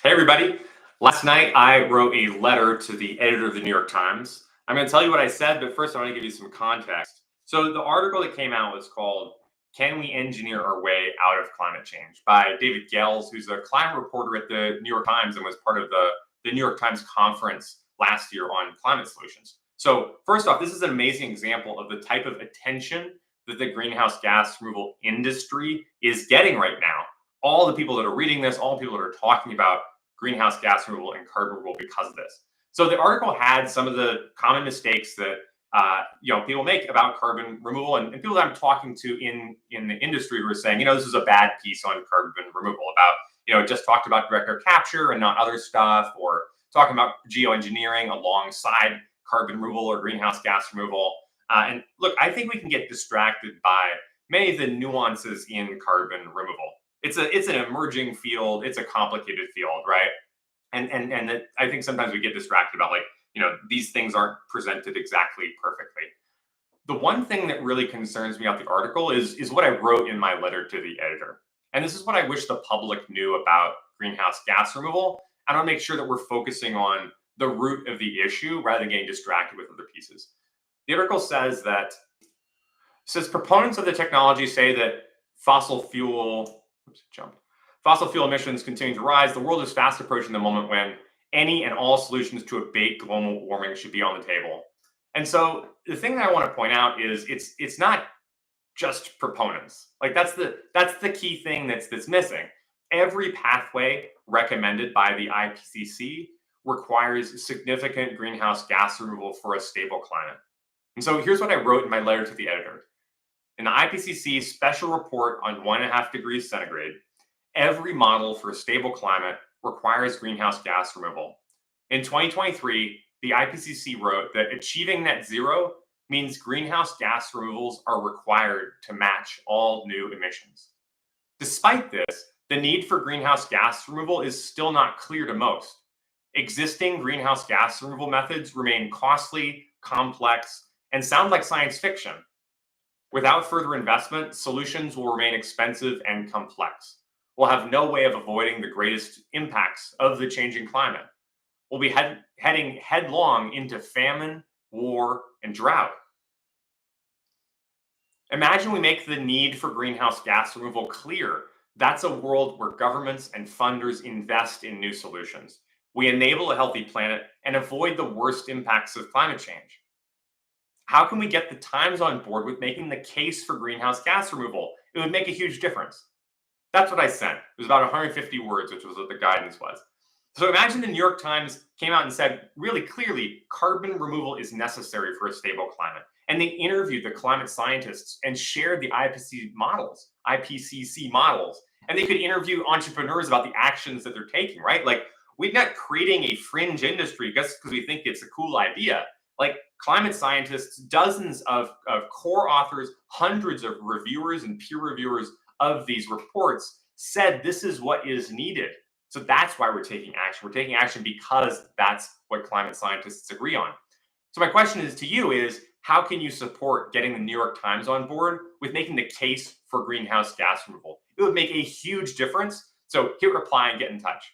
Hey, everybody. Last night, I wrote a letter to the editor of the New York Times. I'm going to tell you what I said, but first, I want to give you some context. So, the article that came out was called Can We Engineer Our Way Out of Climate Change by David Gales, who's a climate reporter at the New York Times and was part of the New York Times conference last year on climate solutions. So, first off, this is an amazing example of the type of attention that the greenhouse gas removal industry is getting right now. All the people that are reading this, all the people that are talking about greenhouse gas removal and carbon removal because of this. So the article had some of the common mistakes that people make about carbon removal, and people that I'm talking to in the industry who are saying, this is a bad piece on carbon removal about, it just talked about direct air capture and not other stuff, or talking about geoengineering alongside carbon removal or greenhouse gas removal. And look, I think we can get distracted by many of the nuances in carbon removal. It's an emerging field. It's a complicated field, right? And I think sometimes we get distracted about these things aren't presented exactly perfectly. The one thing that really concerns me about the article is what I wrote in my letter to the editor. And this is what I wish the public knew about greenhouse gas removal. I want to make sure that we're focusing on the root of the issue rather than getting distracted with other pieces. The article says proponents of the technology say that fossil fuel emissions continue to rise. The world is fast approaching the moment when any and all solutions to abate global warming should be on the table. And so the thing that I want to point out is it's not just proponents. That's the key thing that's missing. Every pathway recommended by the IPCC requires significant greenhouse gas removal for a stable climate. And so here's what I wrote in my letter to the editor. In the IPCC special report on 1.5 degrees centigrade, every model for a stable climate requires greenhouse gas removal. In 2023, the IPCC wrote that achieving net zero means greenhouse gas removals are required to match all new emissions. Despite this, the need for greenhouse gas removal is still not clear to most. Existing greenhouse gas removal methods remain costly, complex, and sound like science fiction. Without further investment, solutions will remain expensive and complex. We'll have no way of avoiding the greatest impacts of the changing climate. We'll be heading headlong into famine, war, and drought. Imagine we make the need for greenhouse gas removal clear. That's a world where governments and funders invest in new solutions. We enable a healthy planet and avoid the worst impacts of climate change. How can we get the Times on board with making the case for greenhouse gas removal? It would make a huge difference. That's what I sent. It was about 150 words, which was what the guidance was. So imagine the New York Times came out and said really clearly, carbon removal is necessary for a stable climate. And they interviewed the climate scientists and shared the IPCC models. And they could interview entrepreneurs about the actions that they're taking, right? We're not creating a fringe industry just because we think it's a cool idea. Climate scientists, dozens of core authors, hundreds of reviewers and peer reviewers of these reports said this is what is needed. So that's why we're taking action. We're taking action because that's what climate scientists agree on. So my question to you is, how can you support getting the New York Times on board with making the case for greenhouse gas removal? It would make a huge difference. So hit reply and get in touch.